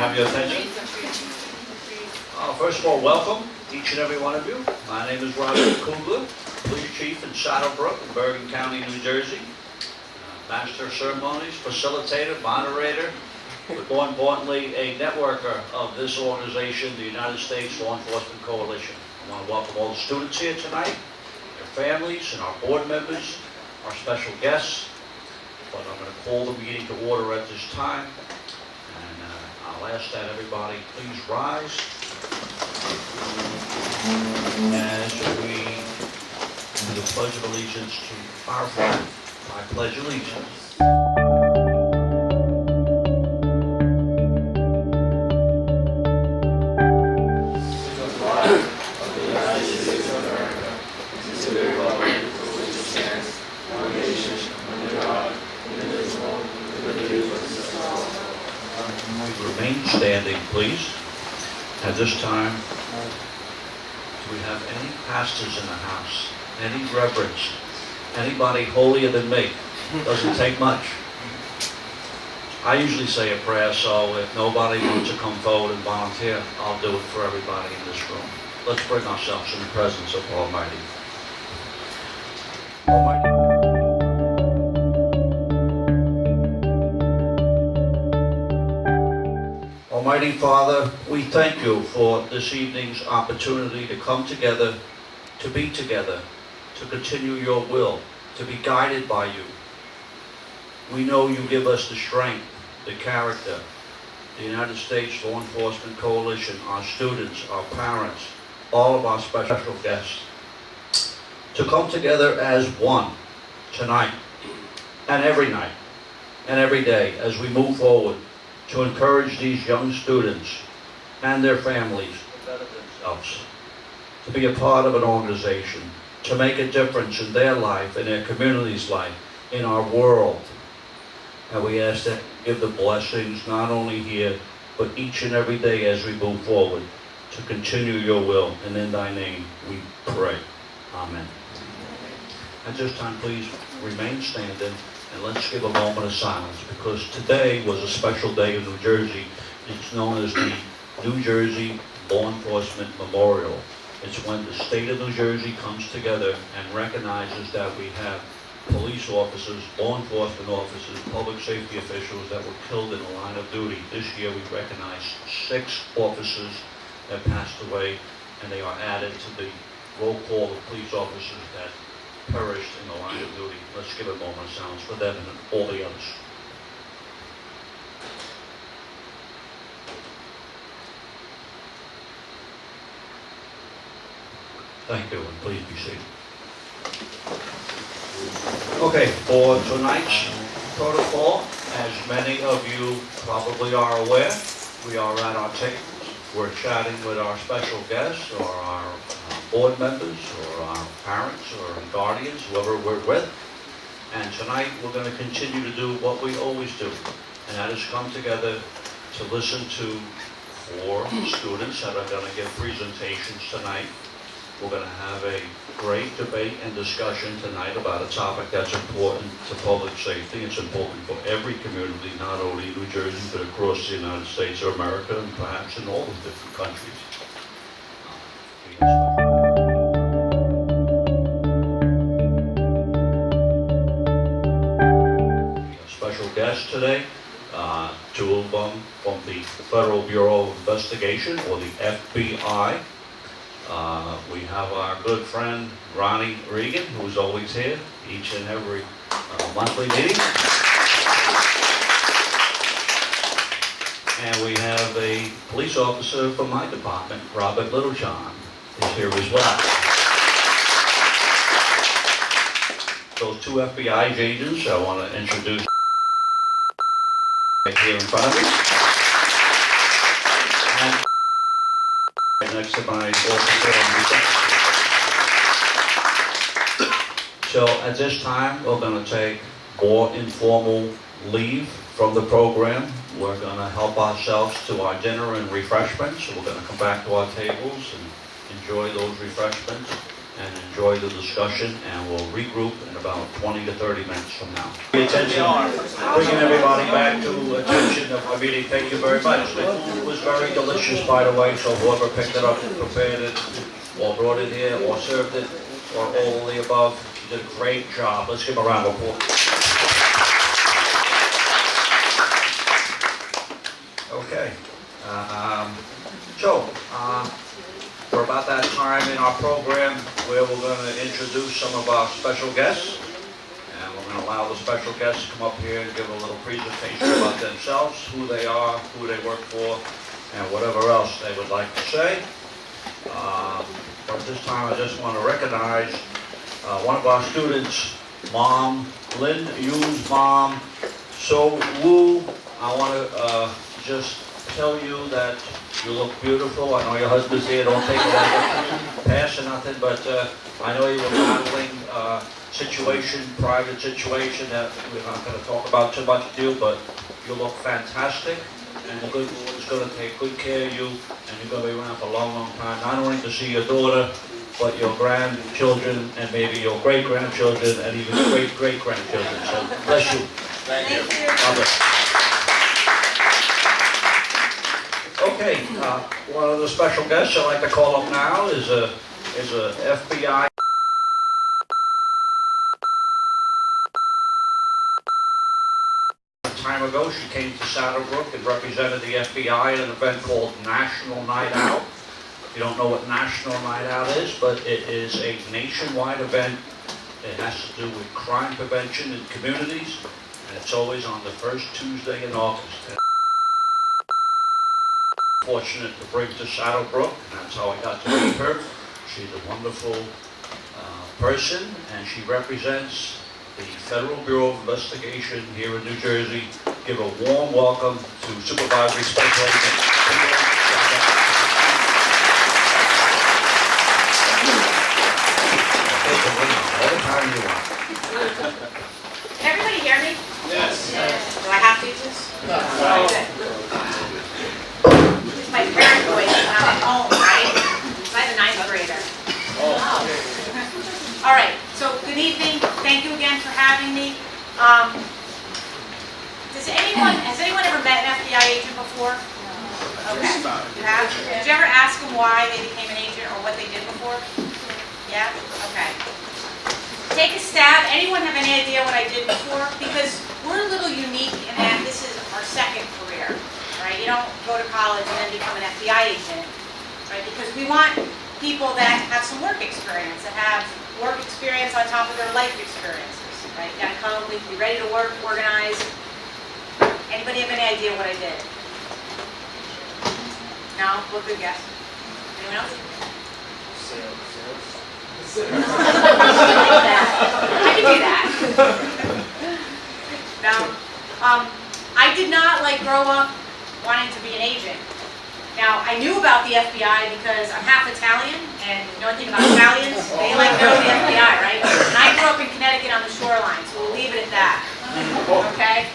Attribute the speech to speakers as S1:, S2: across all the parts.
S1: have your attention? First of all, welcome, each and every one of you. My name is Robert Kugler, Police Chief in Saddlebrook in Bergen County, New Jersey. Master of Ceremonies, Facilitator, Moderator, but more importantly, a networker of this organization, the United States Law Enforcement Coalition. I want to welcome all the students here tonight, their families, and our board members, our special guests. But I'm going to call the meeting to order at this time. And I'll ask that everybody please rise as we do the Pledge of Allegiance to our flag. I pledge allegiance. Remain standing, please. At this time, do we have any pastors in the house? Any reverends? Anybody holier than me? Doesn't take much. I usually say a prayer, so if nobody wants to come forward and volunteer, I'll do it for everybody in this room. Let's bring ourselves in the presence of Almighty. Almighty Father, we thank you for this evening's opportunity to come together, to be together, to continue your will, to be guided by you. We know you give us the strength, the character, the United States Law Enforcement Coalition, our students, our parents, all of our special guests, to come together as one tonight and every night and every day as we move forward to encourage these young students and their families to better themselves, to be a part of an organization, to make a difference in their life, in their community's life, in our world. And we ask that you give the blessings not only here, but each and every day as we move forward to continue your will. And in thy name we pray. Amen. At this time, please remain standing and let's give a moment of silence, because today was a special day in New Jersey. It's known as the New Jersey Law Enforcement Memorial. It's when the state of New Jersey comes together and recognizes that we have police officers, law enforcement officers, public safety officials that were killed in the line of duty. This year we recognized 6 officers that passed away, and they are added to the roll call of police officers that perished in the line of duty. Let's give a moment of silence for them and all the others. Thank you, and please be seated. Okay, for tonight's protocol, as many of you probably are aware, we are at our tables. We're chatting with our special guests or our board members or our parents or guardians, whoever we're with. And tonight we're going to continue to do what we always do, and that is come together to listen to 4 students that are going to give presentations tonight. We're going to have a great debate and discussion tonight about a topic that's important to public safety. It's important for every community, not only New Jersey, but across the United States of America and perhaps in all the different countries. We have special guests today, 2 of them from the Federal Bureau of Investigation, or the FBI. We have our good friend Ronnie Regan, who's always here, each and every monthly meeting. And we have a police officer from my department, Robert Littlejohn, is here as well. Those 2 FBI agents I want to introduce right here in front of me. And next to my officer on the second. So at this time, we're going to take more informal leave from the program. We're going to help ourselves to our dinner and refreshments. So we're going to come back to our tables and enjoy those refreshments. and enjoy the discussion, and we'll regroup in about 20 to 30 minutes from now. Attention, bringing everybody back to attention of our meeting. Thank you very much. The food was very delicious, by the way, so whoever picked it up and prepared it, or brought it here, or served it, or all of the above, you did a great job. Let's give them a round of applause. Okay. We're about that time in our program where we're going to introduce some of our special guests, and we're going to allow the special guests to come up here and give a little presentation about themselves, who they are, who they work for, and whatever else they would like to say. But this time I just want to recognize one of our students, Mom, Lynn Yu's mom, So Wu. I want to just tell you that you look beautiful. I know your husband's here. Don't take it as a pass or nothing, but I know you were battling private situation that we're not going to talk about too much with you, but you look fantastic, and the good Lord is going to take good care of you, and you're going to be around for a long, long time, not only to see your daughter, but your grandchildren, and maybe your great-grandchildren, and even great-great-grandchildren. So bless you.
S2: Thank you.
S1: Okay, one of the special guests I'd like to call up now is a FBI. Time ago, she came to Saddlebrook and represented the FBI at an event called National Night Out. You don't know what National Night Out is, but it is a nationwide event. It has to do with crime prevention in communities, and it's always on the first Tuesday in August. Fortunate to bring to Saddlebrook, and that's how I got to meet her. She's a wonderful person, and she represents the Federal Bureau of Investigation here in New Jersey. Give a warm welcome to Supervisory Special Agent. All the time you want.
S2: Can everybody hear me?
S3: Yes.
S2: Do I have to use this?
S3: No.
S2: This is my parent voice when I'm at home, right? So I'm a 9th grader. All right, so good evening. Thank you again for having me. Has anyone ever met an FBI agent before? Okay. You have? Did you ever ask them why they became an agent or what they did before? Yeah? Okay. Take a stab. Anyone have any idea what I did before? Because we're a little unique in that this is our second career, right? You don't go to college and then become an FBI agent, right? Because we want people that have some work experience, that have work experience on top of their life experiences, right? You gotta come, we can be ready to work, organized. Anybody have any idea what I did? No? What good guess? Anyone else? I can do that. No. I did not grow up wanting to be an agent. Now, I knew about the FBI because I'm half Italian, and you know anything about Italians? They know the FBI, right? And I grew up in Connecticut on the shoreline, so we'll leave it at that. Okay?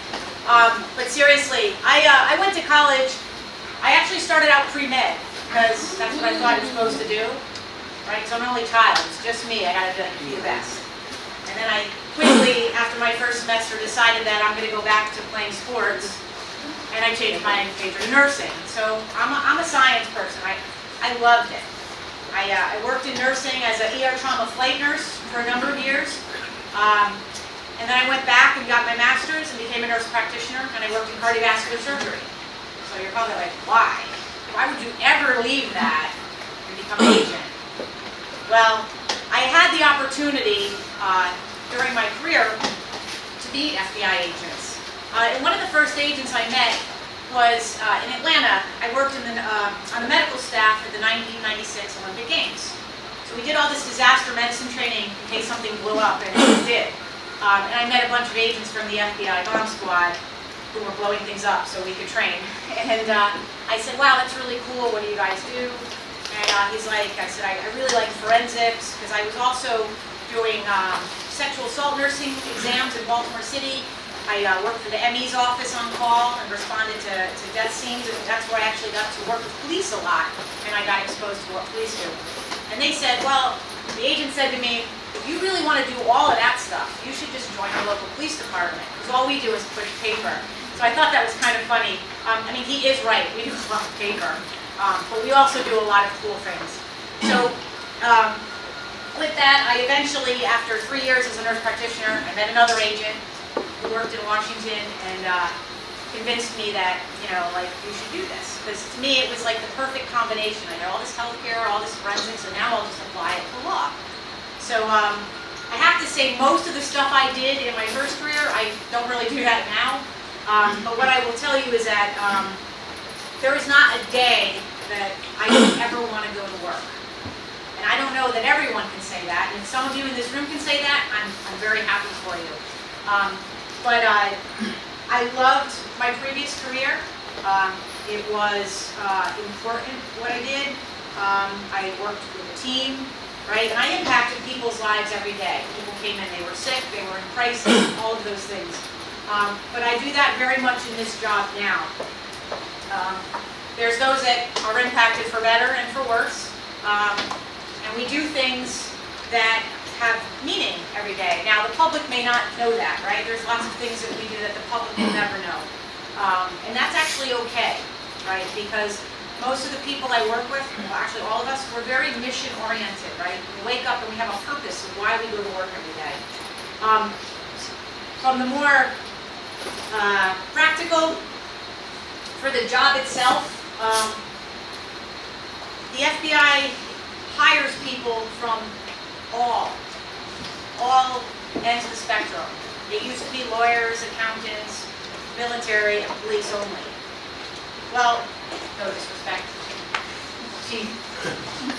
S2: But seriously, I went to college. I actually started out pre-med because that's what I thought I was supposed to do, right? So I'm an only child. It's just me. I got to be the best. And then I quickly, after my first semester, decided that I'm going to go back to playing sports, and I changed my major to nursing. So I'm a science person. I loved it. I worked in nursing as an ER trauma flight nurse for a number of years. And then I went back and got my master's and became a nurse practitioner, and I worked in cardiovascular surgery. So you're probably like, why? Why would you ever leave that and become an agent? Well, I had the opportunity during my career to meet FBI agents. And one of the first agents I met was in Atlanta. I worked on the medical staff at the 1996 Olympic Games. So we did all this disaster medicine training in case something blew up, and it did. And I met a bunch of agents from the FBI bomb squad who were blowing things up so we could train. And I said, wow, that's really cool. What do you guys do? And he's like, I said, I really like forensics, because I was also doing sexual assault nursing exams in Baltimore City. I worked for the ME's office on call and responded to death scenes. And that's where I actually got to work with police a lot, and I got exposed to what police do. And they said, well, the agent said to me, if you really want to do all of that stuff, you should just join our local police department, because all we do is push paper. So I thought that was kind of funny. I mean, he is right, we do a lot of paper, but we also do a lot of cool things. So with that, I eventually, after 3 years as a nurse practitioner, I met another agent who worked in Washington and convinced me that, like, you should do this. Because to me, it was like the perfect combination. I had all this healthcare, all this forensics, so now I'll just apply it to law. So I have to say, most of the stuff I did in my first career, I don't really do that now. But what I will tell you is that there is not a day that I don't ever want to go to work. And I don't know that everyone can say that. And if some of you in this room can say that, I'm very happy for you. But I loved my previous career. It was important what I did. I worked with a team, right? And I impacted people's lives every day. People came in, they were sick, they were in crisis, all of those things. But I do that very much in this job now. There's those that are impacted for better and for worse. And we do things that have meaning every day. Now, the public may not know that, right? There's lots of things that we do that the public will never know. And that's actually okay, right? Because most of the people I work with, well, actually all of us, we're very mission-oriented, right? We wake up and we have a purpose of why we go to work every day. From the more practical, for the job itself, the FBI hires people from all ends of the spectrum. They used to be lawyers, accountants, military, and police only. Well, no disrespect. Gee,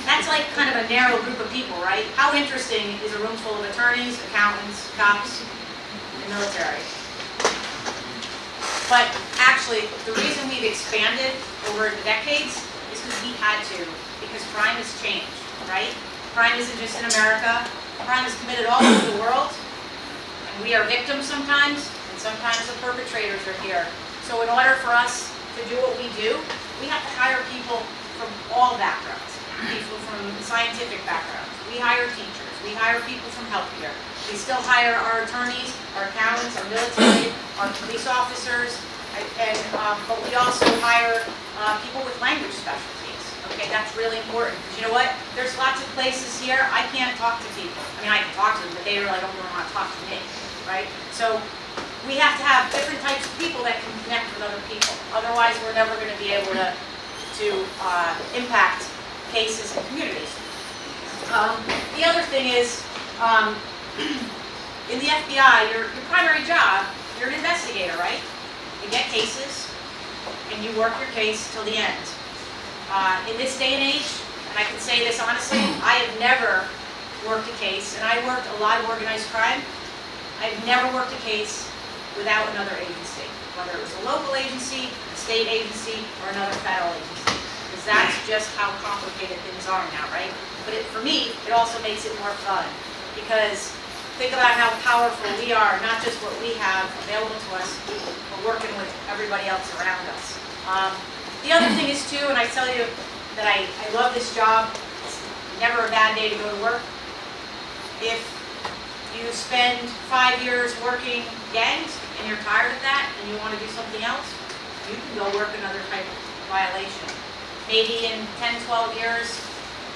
S2: that's like kind of a narrow group of people, right? How interesting is a room full of attorneys, accountants, cops, and military? But actually, the reason we've expanded over the decades is because we had to, because crime has changed, right? Crime isn't just in America. Crime is committed all over the world, and we are victims sometimes, and sometimes the perpetrators are here. So in order for us to do what we do, we have to hire people from all backgrounds, people from scientific backgrounds. We hire teachers. We hire people from healthcare. We still hire our attorneys, our accountants, our military, our police officers, but we also hire people with language specialties. Okay, that's really important, because you know what? There's lots of places here I can't talk to people. I mean, I can talk to them, but they really don't want to talk to me, right? So we have to have different types of people that can connect with other people. Otherwise, we're never going to be able to impact cases and communities. The other thing is, in the FBI, your primary job, you're an investigator, right? You get cases, and you work your case till the end. In this day and age, and I can say this honestly, I have never worked a case, and I worked a lot of organized crime. I've never worked a case without another agency, whether it was a local agency, a state agency, or another federal agency, because that's just how complicated things are now, right? But for me, it also makes it more fun, because think about how powerful we are, not just what we have available to us, but working with everybody else around us. The other thing is too, and I tell you that I love this job, it's never a bad day to go to work. If you spend 5 years working gangs and you're tired of that and you want to do something else, you can go work another type of violation. Maybe in 10, 12 years,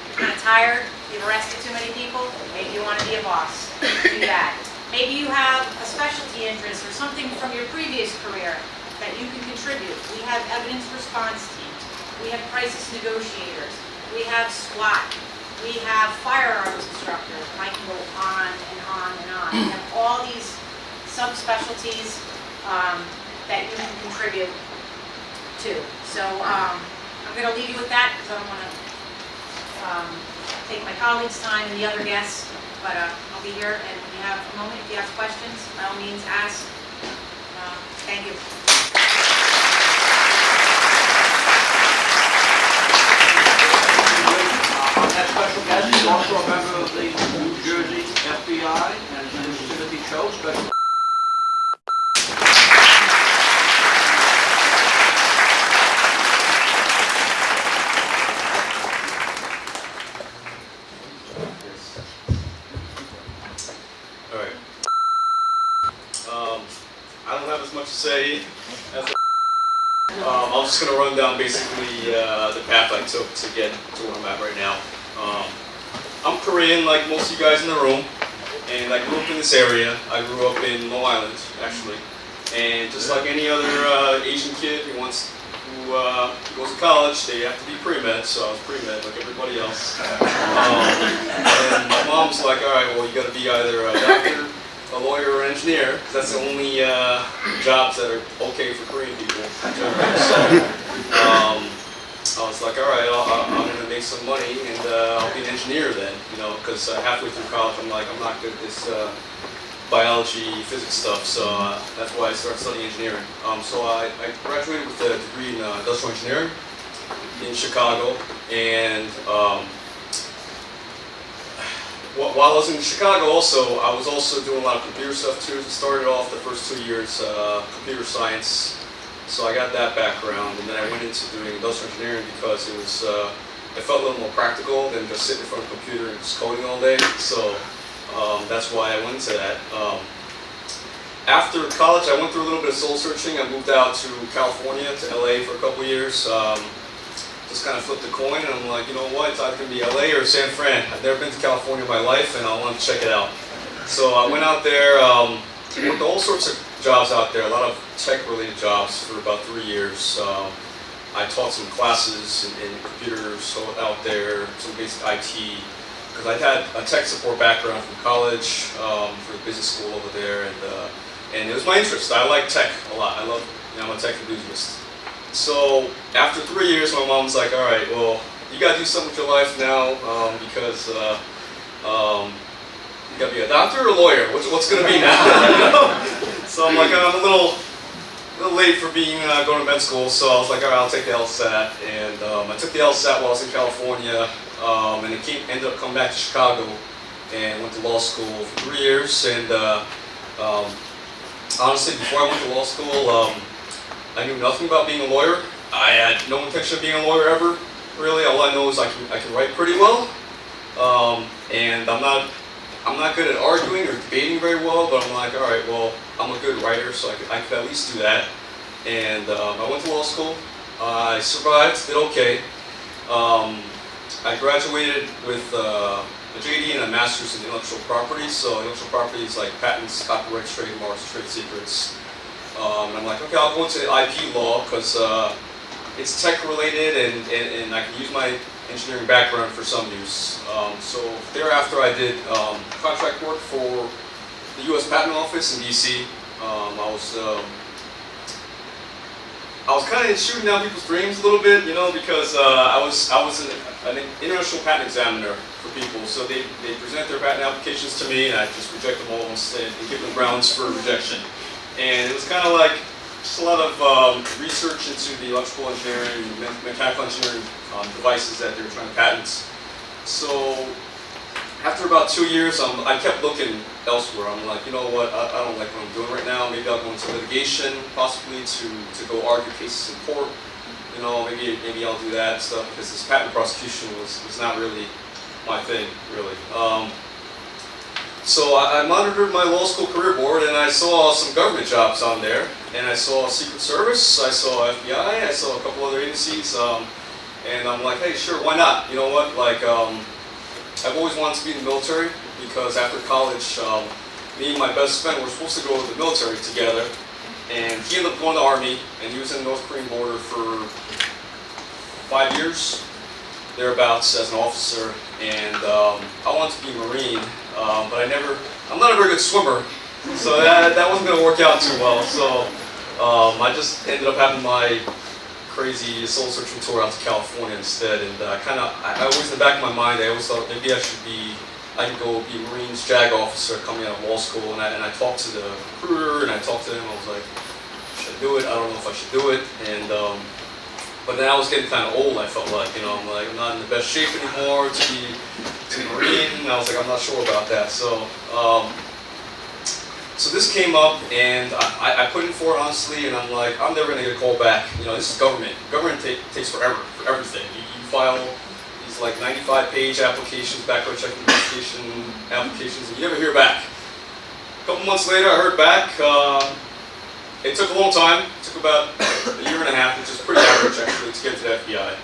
S2: you're kind of tired, you've arrested too many people, maybe you want to be a boss, do that. Maybe you have a specialty interest or something from your previous career that you can contribute. We have evidence response teams. We have crisis negotiators. We have SWAT. We have firearms instructors. And I can go on and on and on. We have all these subspecialties that you can contribute to. So I'm going to leave you with that because I don't want to take my colleagues' time and the other guests. But I'll be here, and when you have a moment, if you have questions, by all means, ask. Thank you.
S1: Our next special guest is also a member of the New Jersey FBI, and his name is Timothy Cho, special.
S3: I don't have as much to say as I'm just going to run down basically the path I took to get to where I'm at right now. I'm Korean, like most of you guys in the room, and I grew up in this area. I grew up in Long Island, actually, and just like any other Asian kid who goes to college, they have to be pre-med, so I was pre-med like everybody else. And my mom's like, all right, well, you got to be either a doctor, a lawyer, or an engineer, because that's the only jobs that are okay for Korean people. So I was like, all right, I'm going to make some money, and I'll be an engineer then, because halfway through college, I'm like, I'm not good at this biology, physics stuff, so that's why I started studying engineering. So I graduated with a degree in industrial engineering in Chicago, and while I was in Chicago also, I was also doing a lot of computer stuff too. Started off the first 2 years computer science, so I got that background, and then I went into doing industrial engineering because it felt a little more practical than just sitting in front of a computer and just coding all day. So that's why I went into that. After college, I went through a little bit of soul searching. I moved out to California, to LA for a couple years. Just kind of flipped a coin, and I'm like, you know what, it's either going to be LA or San Fran. I've never been to California in my life, and I wanted to check it out. So I went out there, worked all sorts of jobs out there, a lot of tech-related jobs for about 3 years. I taught some classes in computers out there, some basic IT, because I had a tech support background from college, for the business school over there, and it was my interest. I like tech a lot. I'm a tech enthusiast. So after 3 years, my mom was like, all right, well, you got to do something with your life now, because you got to be a doctor or a lawyer. What's going to be now? So I'm like, I'm a little late for going to med school, so I was like, all right, I'll take the LSAT. And I took the LSAT while I was in California, and ended up coming back to Chicago and went to law school for 3 years. And honestly, before I went to law school, I knew nothing about being a lawyer. I had no intention of being a lawyer ever, really. All I know is I can write pretty well, and I'm not good at arguing or debating very well. But I'm like, all right, well, I'm a good writer, so I could at least do that. And I went to law school. I survived, did okay. I graduated with a JD and a master's in intellectual property. So intellectual property is like patents, copyrights, trademarks, trade secrets. And I'm like, okay, I'll go into IP law because it's tech related and I can use my engineering background for some use. So thereafter I did contract work for the US Patent Office in DC. I was kind of shooting down people's dreams a little bit, because I was an international patent examiner for people. So they present their patent applications to me and I just reject them all and give them grounds for rejection. And it was kind of like just a lot of research into the electrical engineering, mechanical engineering devices that they were trying to patent. So after about 2 years, I kept looking elsewhere. I'm like, you know what, I don't like what I'm doing right now. Maybe I'll go into litigation, possibly to go argue cases in court. Maybe I'll do that stuff because this patent prosecution was not really my thing, really. So I monitored my law school career board and I saw some government jobs on there. And I saw Secret Service, I saw FBI, I saw a couple other agencies. And I'm like, hey, sure, why not? You know what, I've always wanted to be in the military because after college, me and my best friend were supposed to go to the military together. And he ended up going to the Army and he was in the North Korean border for 5 years, thereabouts, as an officer. And I wanted to be a Marine. But I'm not a very good swimmer, so that wasn't going to work out too well. So I just ended up having my crazy soul searching tour out to California instead. And I always in the back of my mind, I always thought maybe I could go be a Marines JAG officer coming out of law school. And I talked to the recruiter and I talked to him. I was like, should I do it? I don't know if I should do it. And but then I was getting kind of old. I felt like, I'm not in the best shape anymore to be a Marine. And I was like, I'm not sure about that. So this came up, and I put in for it honestly, and I'm like, I'm never gonna get a call back. This is government. Government takes forever for everything. You file these like 95-page applications, background check investigation applications, and you never hear back. A couple months later, I heard back. it took a long time. It took about a year and a half, which is pretty average actually, to get to the FBI.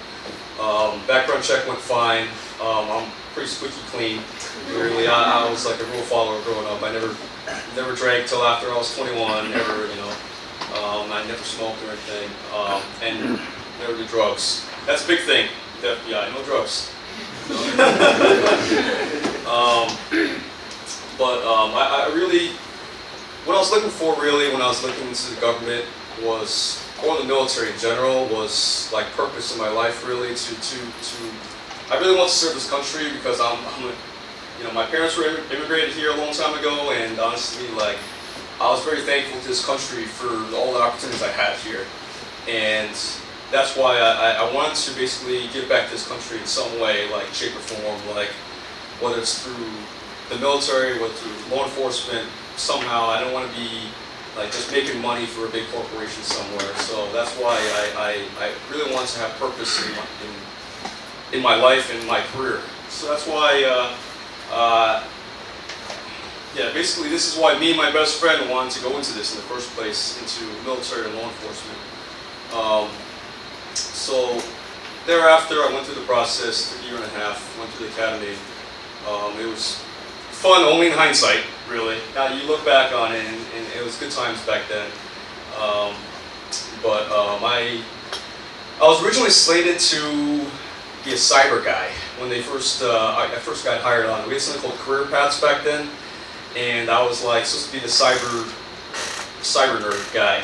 S3: Background check went fine. I'm pretty squeaky clean. Really, I was like a rule follower growing up. I never drank till after I was 21. Never, you know. I never smoked or anything, and never did drugs. That's a big thing. The FBI, no drugs. I really, what I was looking for really when I was looking into the government was, or the military in general, was like purpose in my life really I really want to serve this country because you know, my parents were immigrated here a long time ago, and honestly, like, I was very thankful to this country for all the opportunities I had here. And that's why I wanted to basically give back to this country in some way, like shape or form, like whether it's through the military, whether through law enforcement, somehow. I don't want to be like just making money for a big corporation somewhere. So that's why I really want to have purpose in my life and my career. So that's why, yeah, basically this is why me and my best friend wanted to go into this in the first place, into military and law enforcement. So thereafter I went through the process, took a year and a half, went through the academy. It was fun only in hindsight, really. Now you look back on it and it was good times back then. I was originally slated to be a cyber guy when I first got hired on. We had something called career paths back then. And I was like supposed to be the cyber nerd guy,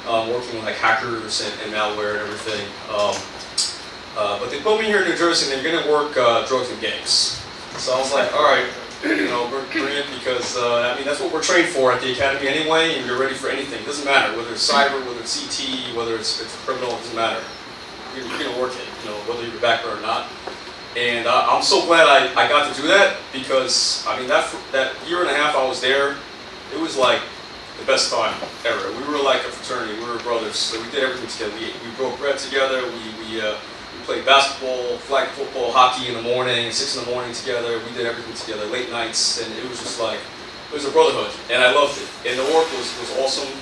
S3: working with like hackers and malware and everything. But they put me here in New Jersey and they're going to work drugs and gangs. So I was like, all right, you know, brilliant, because I mean that's what we're trained for at the academy anyway, and you're ready for anything. It doesn't matter whether it's cyber, whether it's CT, whether it's a criminal. It doesn't matter. You're going to work it, you know, whether you're background or not. And I'm so glad I got to do that, because I mean that year and a half I was there, it was like the best time ever. We were like a fraternity, we were brothers, so we did everything together. We broke bread together, we played basketball, flag football, hockey in the morning, 6 in the morning together. We did everything together, late nights, and it was just like, it was a brotherhood, and I loved it. And the work was awesome.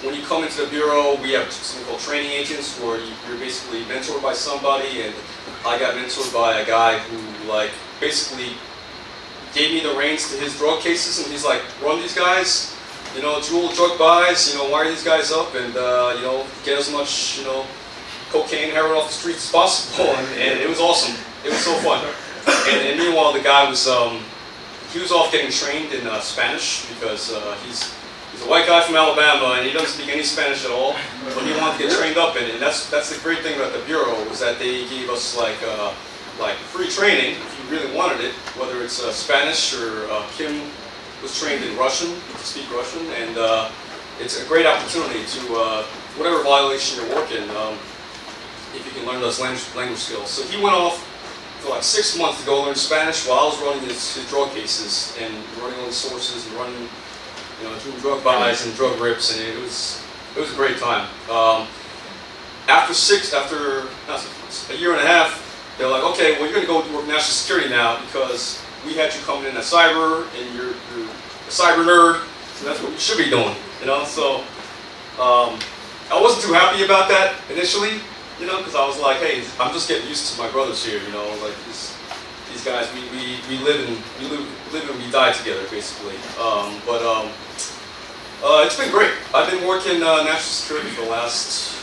S3: When you come into the bureau, we have something called training agents, where you're basically mentored by somebody, and I got mentored by a guy who like basically gave me the reins to his drug cases, and he's like, run these guys, you know, jewel drug buys, you know, wire these guys up, and you know, get as much, you know, cocaine, heroin off the streets as possible, and it was awesome. It was so fun. And meanwhile, the guy was he was off getting trained in Spanish, because he's a white guy from Alabama, and he doesn't speak any Spanish at all, but he wanted to get trained up in it. And that's the great thing about the bureau, was that they gave us like free training if you really wanted it, whether it's Spanish or Kim was trained in Russian, to speak Russian, and it's a great opportunity to whatever violation you're working, if you can learn those language skills. So he went off for like 6 months to go learn Spanish while I was running his drug cases and running all the sources and running, you know, doing drug buys and drug rips, and it was a great time. After a year and a half, they're like, okay, well, you're going to go work national security now, because we had you coming in as cyber, and you're a cyber nerd, so that's what you should be doing, you know. So I wasn't too happy about that initially, you know, because I was like, hey, I'm just getting used to my brothers here, you know, like these guys, we live and we die together, basically. It's been great. I've been working national security for the last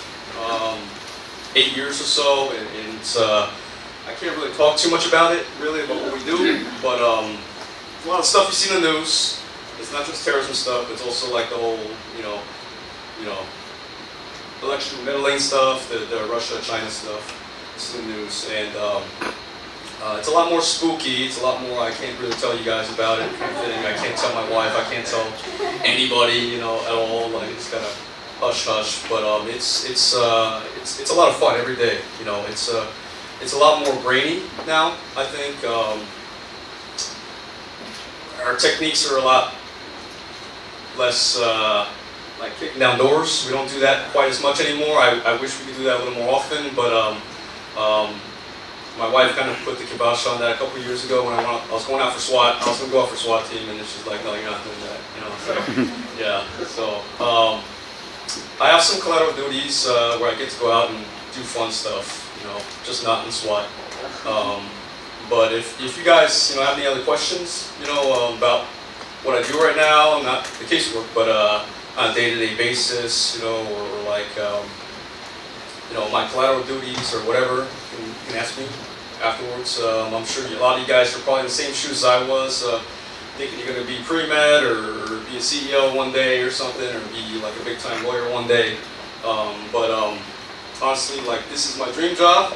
S3: 8 years or so, and it's, I can't really talk too much about it, really, about what we do, but a lot of stuff you see in the news. It's not just terrorism stuff, it's also like the whole, you know, election meddling stuff, the Russia-China stuff. It's in the news, and it's a lot more spooky. It's a lot more. I can't really tell you guys about it. I can't tell my wife. I can't tell anybody, you know, at all. Like, it's kind of hush hush. But it's a lot of fun every day. You know, it's a lot more brainy now. I think our techniques are a lot less. Like kicking down doors. We don't do that quite as much anymore. I wish we could do that a little more often, but my wife kind of put the kibosh on that a couple years ago when I was going out for SWAT. I was going to go out for SWAT team, and then she's like, "No, you're not doing that." You know, so yeah. So I have some collateral duties where I get to go out and do fun stuff. You know, just not in SWAT. But if you guys have any other questions, about what I do right now, I'm not the casework, but on a day-to-day basis, or like my collateral duties or whatever, you can ask me afterwards. I'm sure a lot of you guys are probably in the same shoes as I was, thinking you're going to be pre-med or be a CEO one day or something, or be like a big-time lawyer one day. But honestly, like, this is my dream job,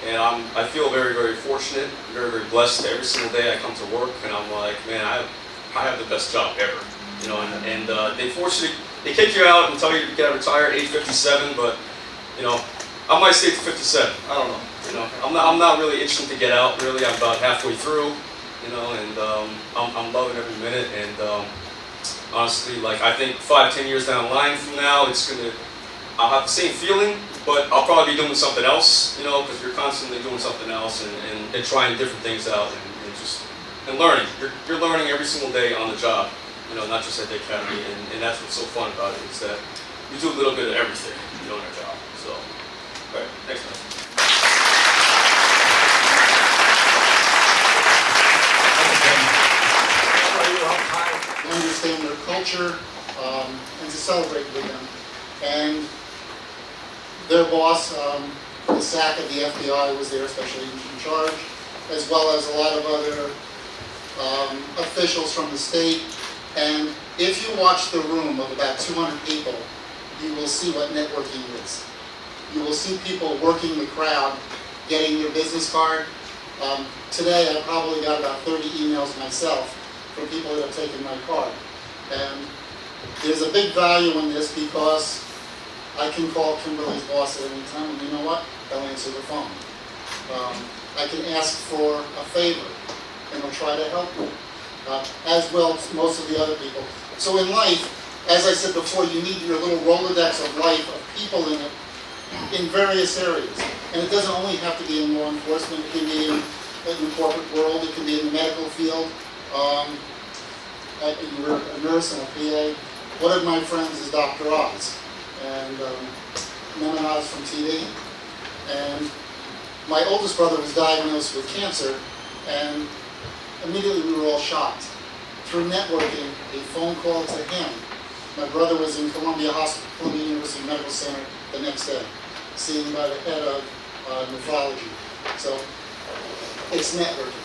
S3: and I feel very, very fortunate, very, very blessed. Every single day I come to work, and I'm like, man, I have the best job ever. And they kick you out and tell you to get retired at age 57, but I might stay to 57. I don't know. I'm not really itching to get out. Really, I'm about halfway through. And I'm loving every minute. And honestly, like, I think 5-10 years down the line from now, I'll have the same feeling, but I'll probably be doing something else. Because you're constantly doing something else and trying different things out and learning. You're learning every single day on the job. Not just at the academy, and that's what's so fun about it, is that you do a little bit of everything, in our job. So, all right, next one.
S4: To understand their culture, and to celebrate with them. And their boss, the SAC of the FBI, was there, special agent in charge, as well as a lot of other officials from the state. And if you watch the room of about 200 people, you will see what networking is. You will see people working the crowd, getting their business card. Today I probably got about 30 emails myself from people that have taken my card. And there's a big value in this because I can call Kimberly's boss at any time, and you know what? They'll answer the phone. I can ask for a favor, and they'll try to help me. As well as most of the other people. So in life, as I said before, you need your little Rolodex of life, of people in it, in various areas. And it doesn't only have to be in law enforcement, it can be in the corporate world, it can be in the medical field. You're a nurse and a PA. One of my friends is Dr. Oz, and Nana Oz from TV. And my oldest brother was diagnosed with cancer, and immediately we were all shocked. Through networking, a phone call to him. My brother was in Columbia University Medical Center the next day, seen by the head of nephrology. So it's networking.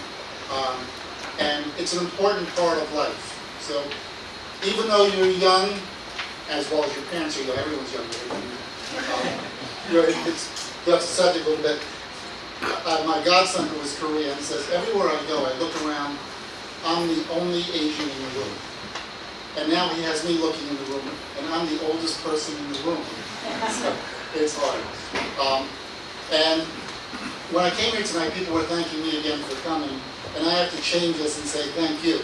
S4: And it's an important part of life. So even though you're young, as well as your parents are young, everyone's younger. That's the subject a little bit. My godson, who was Korean, says, everywhere I go, I look around, I'm the only Asian in the room. And now he has me looking in the room, and I'm the oldest person in the room. So it's hard. And when I came here tonight, people were thanking me again for coming, and I have to change this and say thank you,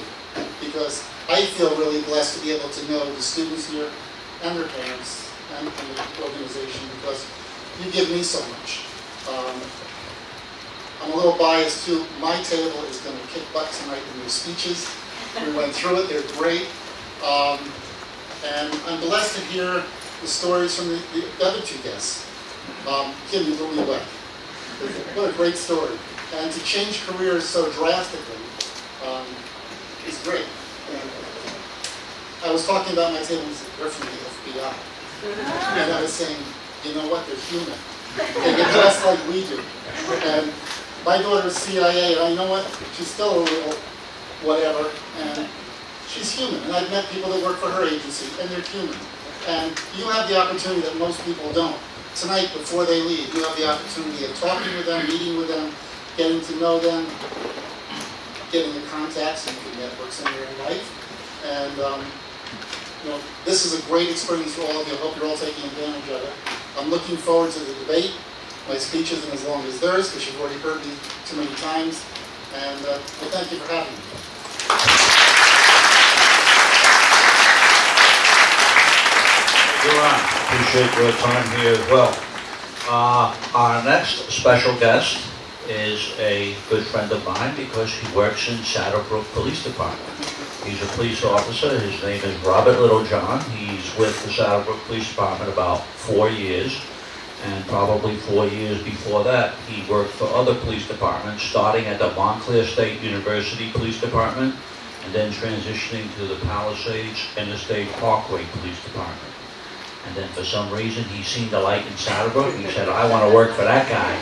S4: because I feel really blessed to be able to know the students here and their parents and the organization, because you give me so much. I'm a little biased too. My table is going to kick butt tonight in their speeches. We went through it, they're great. And I'm blessed to hear the stories from the other two guests. Kim, you blew me away. What a great story. And to change careers so drastically is great. And I was talking about my table, they're from the FBI. And I was saying, you know what, they're human. They get dressed like we do. And my daughter's CIA, and you know what, she's still a little whatever, and she's human. And I've met people that work for her agency, and they're human. And you have the opportunity that most people don't. Tonight, before they leave, you have the opportunity of talking with them, meeting with them, getting to know them, getting the contacts and the networks in your life. And this is a great experience for all of you. I hope you're all taking advantage of it. I'm looking forward to the debate. My speech isn't as long as theirs, because you've already heard me too many times. And well, thank you for having me.
S1: Appreciate your time here as well. Our next special guest is a good friend of mine because he works in Saddlebrook Police Department. He's a police officer. His name is Robert Littlejohn. He's with the Saddlebrook Police Department about 4 years. And probably 4 years before that, he worked for other police departments, starting at the Montclair State University Police Department, and then transitioning to the Palisades Interstate Parkway Police Department. And then for some reason, he seen the light in Saddlebrook, and he said, I want to work for that guy.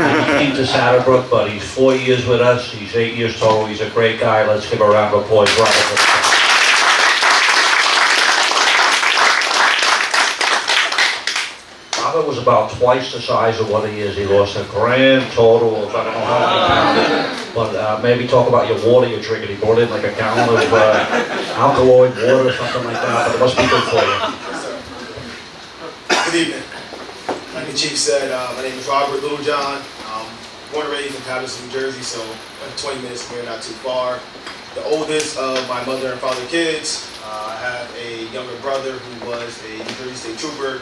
S1: And he came to Saddlebrook, but he's 4 years with us. He's 8 years total. He's a great guy. Let's give a round of applause. Robert. Robert was about twice the size of what he is. He lost a grand total of, I don't know how many pounds, but maybe talk about your water you're drinking. He brought in like a gallon of alkaloid water or something like that, but it must be good for you.
S5: Good evening. Like the chief said, my name is Robert Littlejohn. Born and raised in Patterson, New Jersey, so 20 minutes from here, not too far. The oldest of my mother and father kids. I have a younger brother who was a New Jersey State Trooper.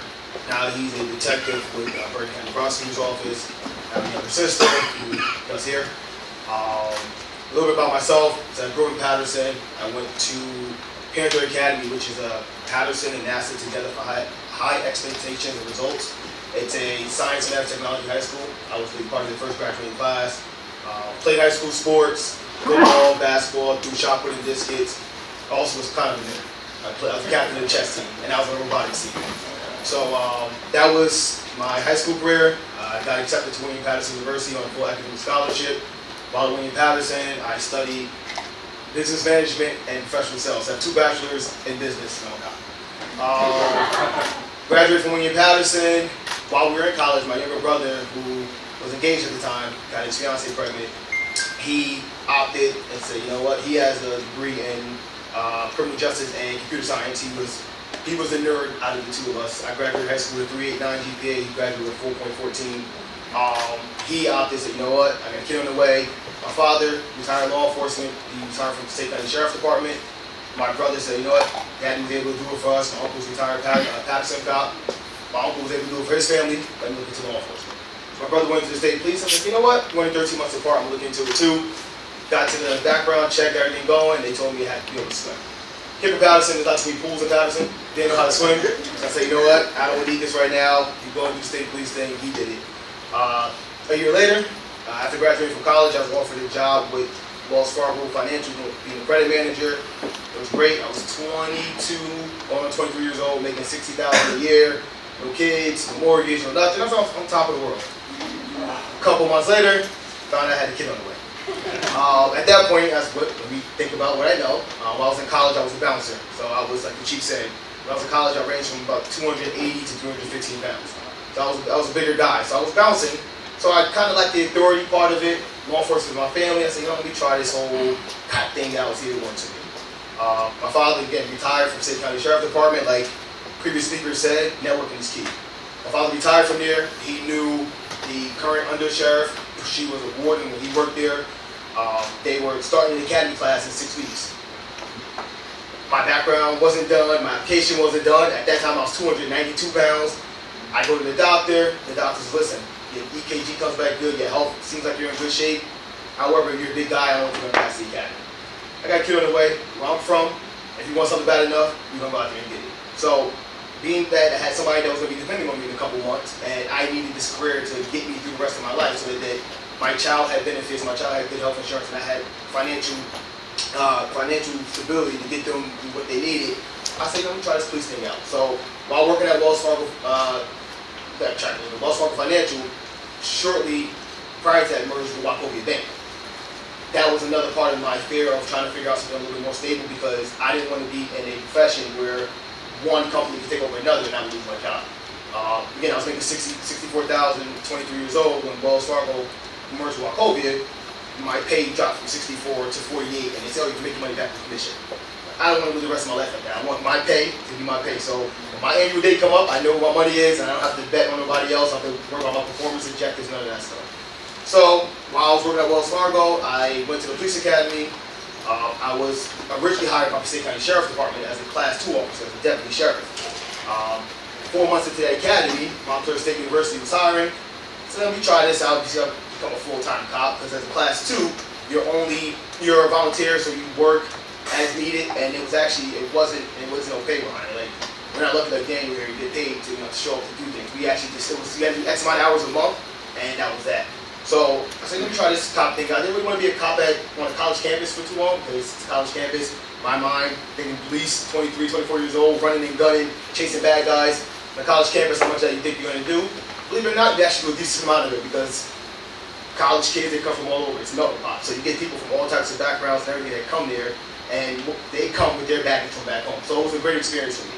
S5: Now he's a detective with Bergen County Prosecutor's Office. I have a younger sister who does here. A little bit about myself. So I grew up in Patterson. I went to Panther Academy, which is a Patterson and NASA together for high expectations and results. It's a science and math technology high school. I was part of the first graduating class. Played high school sports, football, basketball, threw shot put and discus. I also was kind of there. I was captain of the chess team, and I was on the robotics team. So that was my high school career. I got accepted to William Patterson University on a full academic scholarship. While at William Patterson, I studied business management and professional sales. I have 2 bachelors in business. Graduated from William Patterson. While we were in college, my younger brother, who was engaged at the time, got his fiancée pregnant. He opted and said, you know what, he has a degree in criminal justice and computer science. He was the nerd out of the 2 of us. I graduated high school with a 3.89 GPA. He graduated with 4.14. He opted and said, you know what, I got a kid on the way. My father retired law enforcement. He retired from the State County Sheriff's Department. My brother said, you know what, Daddy was able to do it for us. My uncle's retired Patterson cop. My uncle was able to do it for his family. Let me look into law enforcement. So my brother went to the state police. I said, you know what, we're only 13 months apart. I'm looking into it too. Got to the background check, everything going. They told me I had to be able to swim. Kid in Patterson, there's lots of pools in Patterson. Didn't know how to swim. So I said, you know what, I don't need this right now. You go and do the state police thing. He did it. A year later, after graduating from college, I was offered a job with Wells Fargo Financial, being a credit manager. It was great. I was 22, going on 23 years old, making $60,000 a year. No kids, no mortgage, no nothing. I was on top of the world. A couple months later, found out I had a kid on the way. At that point, let me think about what I know. While I was in college, I was a bouncer. So I was, like the chief said, when I was in college, I ranged from about 280 to 315 pounds. So I was a bigger guy. So I was bouncing. So I kind of like the authority part of it. Law enforcement was my family. I said, you know, let me try this whole cop thing that I was here to to me. My father, again, retired from State County Sheriff's Department. Like previous speaker said, networking is key. My father retired from there. He knew the current under-sheriff. She was a warden when he worked there. They were starting the academy class in 6 weeks. My background wasn't done. My application wasn't done. At that time, I was 292 pounds. I go to the doctor. The doctor says, listen, your EKG comes back good. Your health seems like you're in good shape. However, if you're a big guy, I don't think you're going to pass the academy. I got a kid on the way. Where I'm from, if you want something bad enough, you're going to go out there and get it. So, being that I had somebody that was going to be depending on me in a couple months, and I needed this career to get me through the rest of my life so that my child had benefits, my child had good health insurance, and I had financial stability to get them what they needed, I said, let me try this police thing out. So while working at Wells Fargo Financial, shortly prior to that merger with Wachovia Bank, that was another part of my fear of trying to figure out something a little bit more stable because I didn't want to be in a profession where one company could take over another and I would lose my job. Again, I was making $64,000, 23 years old when Wells Fargo merged with Wachovia. My pay dropped from 64 to 48, and they tell you to make your money back with commission. I don't want to live the rest of my life like that. I want my pay to be my pay. So when my annual day come up, I know what my money is, and I don't have to bet on nobody else. I don't have to worry about my performance objectives, none of that stuff. So while I was working at Wells Fargo, I went to the police academy. I was originally hired by the State County Sheriff's Department as a Class 2 officer, as a deputy sheriff. 4 months into that academy, Montclair State University was hiring. So let me try this out. become a full-time cop, because as a class 2, you're a volunteer, so you work as needed, and it wasn't no pay behind it. Like, we're not looking at game where you get paid to, to show up to do things. We actually you had to do X amount of hours a month, and that was that. So I said, let me try this cop thing. I didn't really want to be a cop on a college campus for too long, because it's a college campus. My mind, thinking police, 23, 24 years old, running and gunning, chasing bad guys. On a college campus, how much that you think you're going to do? Believe it or not, you actually do a decent amount of it, because college kids, they come from all over. It's melting pot. So you get people from all types of backgrounds and everything that come there, and they come with their baggage from back home. So it was a great experience for me.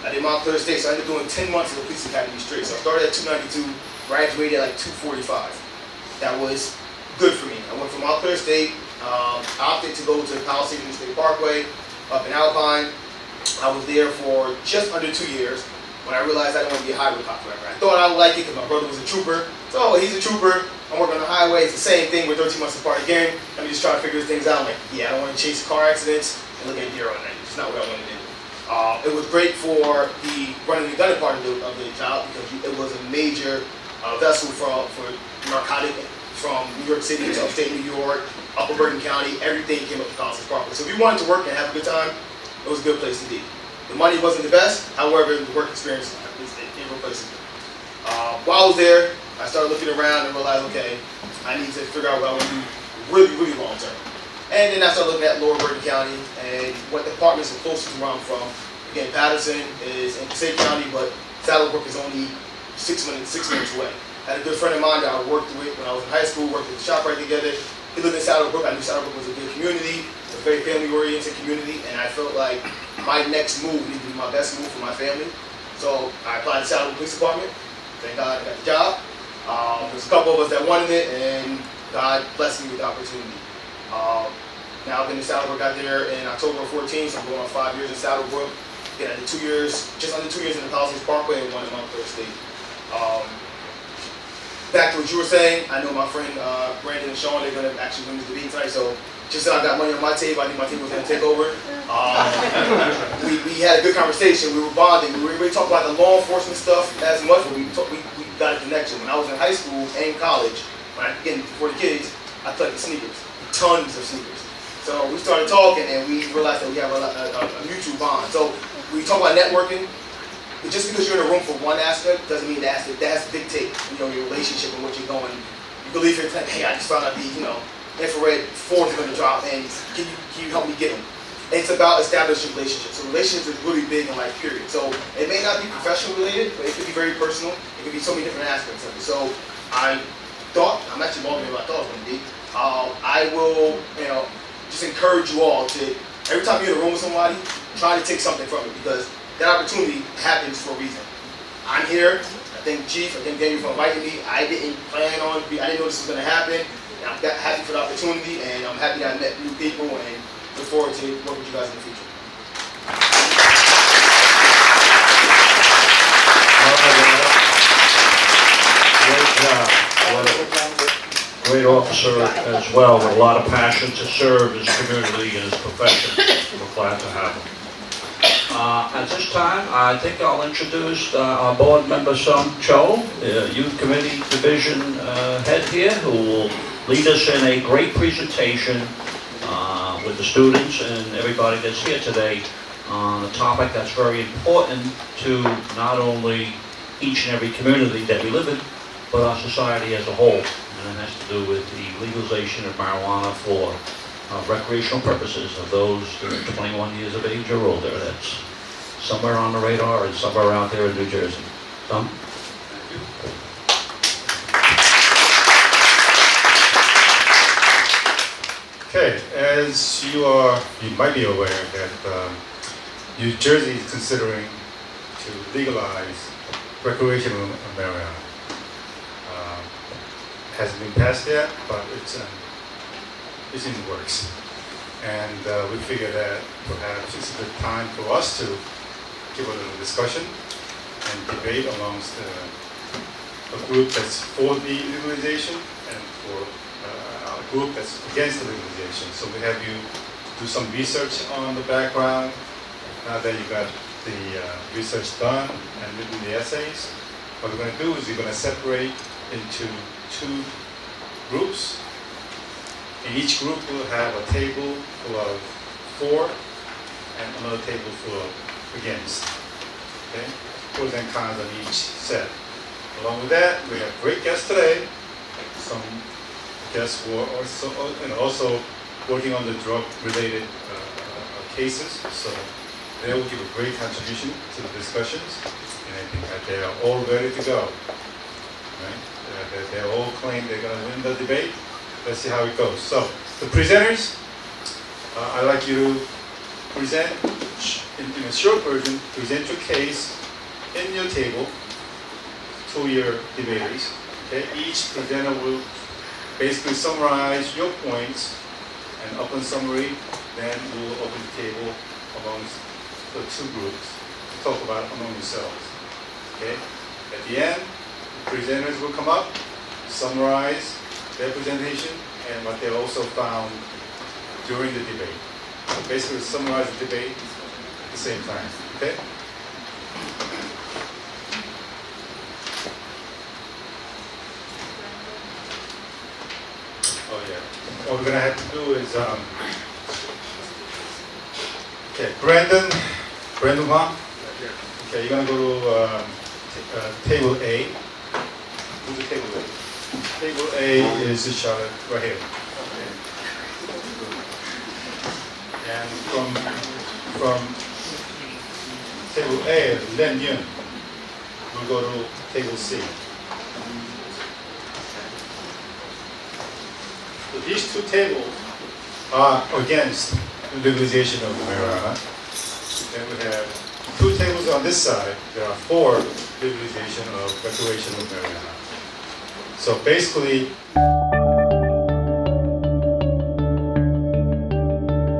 S5: I did Montclair State, so I ended up doing 10 months of the police academy straight. So I started at 292, graduated at like 245. That was good for me. I went from Montclair State, opted to go to Palisades State Parkway up in Alpine. I was there for just under 2 years when I realized I didn't want to be a highway cop forever. I thought I would like it because my brother was a trooper. So he's a trooper. I'm working on the highway. It's the same thing. We're 13 months apart again. Let me just try to figure things out. I'm like, yeah, I don't want to chase car accidents and look at deer all night. It's not what I want to do. It was great for the running and gunning part of the job, because it was a major vessel for narcotic from New York City to upstate New York, Upper Bergen County. Everything came up to Palisades Parkway. So if you wanted to work and have a good time, it was a good place to be. The money wasn't the best, however, the work experience is irreplaceable. While I was there, I started looking around and realized, okay, I need to figure out what I want to do really, really long term. And then I started looking at Lower Bergen County and what departments are closest to where I'm from. Again, Patterson is in Passaic County, but Saddlebrook is only 6 minutes away. I had a good friend of mine that I worked with when I was in high school, worked at the shop right together. He lived in Saddlebrook. I knew Saddlebrook was a good community, a very family-oriented community, and I felt like my next move needed to be my best move for my family. So I applied to Saddlebrook Police Department. Thank God I got the job. There's a couple of us that wanted it, and God blessed me with the opportunity. Now I've been in Saddlebrook, got there in October of 14, so I'm going on 5 years in Saddlebrook. Again, I did 2 years, just under 2 years in the Palisades Parkway and 1 in Montclair State. Back to what you were saying, I know my friend Brandon and Sean, they're going to actually win this debate tonight, so just so I got money on my table, I think my team was going to take over. We had a good conversation, we were bonding, we were really talking about the law enforcement stuff as much, but we got a connection. When I was in high school and college, again, before the kids, I collected sneakers, tons of sneakers. So we started talking and we realized that we have a mutual bond. So we talk about networking, but just because you're in a room for one aspect doesn't mean that has to dictate, your relationship and what you're going. You believe it's like, hey, I just found out the, infrared phones are going to drop, and can you help me get them? And it's about establishing relationships. So relationships is really big in life, period. So it may not be professional related, but it could be very personal. It could be so many different aspects of it. So I'm actually longer than what I thought it was going to be. I will, just encourage you all to, every time you're in a room with somebody, try to take something from it, because that opportunity happens for a reason. I'm here. I thank Chief, I thank Daniel for inviting me. I didn't know this was going to happen. And I'm happy for the opportunity, and I'm happy that I met new people, and look forward to working with you guys in the future.
S1: Great job. Great officer as well, with a lot of passion to serve his community and his profession. We're glad to have him. At this time, I think I'll introduce our board member, Sung Cho, the Youth Committee Division head here, who will lead us in a great presentation with the students and everybody that's here today on a topic that's very important to not only each and every community that we live in, but our society as a whole. And it has to do with the legalization of marijuana for recreational purposes of those that are 21 years of age or older. That's somewhere on the radar and somewhere out there in New Jersey. Tom?
S6: Okay, as you might be aware that New Jersey is considering to legalize recreational marijuana. Hasn't been passed yet, but it's in the works. And we figure that perhaps it's a good time for us to give a little discussion and debate amongst a group that's for the legalization and for a group that's against the legalization. So we have you do some research on the background. Now that you got the research done and written the essays, what we're going to do is we're going to separate into two groups. And each group will have a table full of for and another table full of against. Okay? Pros and cons on each set. Along with that, we have great guests today. Some guests were also working on the drug-related cases, so they will give a great contribution to the discussions, and I think that they are all ready to go. Right? They all claim they're going to win the debate. Let's see how it goes. So, the presenters, I'd like you to present, in a short version, present your case in your table to your debaters. Okay? Each presenter will basically summarize your points, and upon summary, then we will open the table amongst the two groups to talk about it among yourselves. Okay? At the end, the presenters will come up, summarize their presentation and what they also found during the debate. So basically, summarize the debate at the same time. Okay? Oh yeah. What we're gonna have to do is, okay, Brandon Huang. Okay, you're gonna go to table A. Who's the table A? Table A is Charlotte right here. And from table A, Len Yun, we'll go to table C. So these two tables are against legalization of marijuana. Then we have two tables on this side that are for legalization of recreational marijuana. So basically,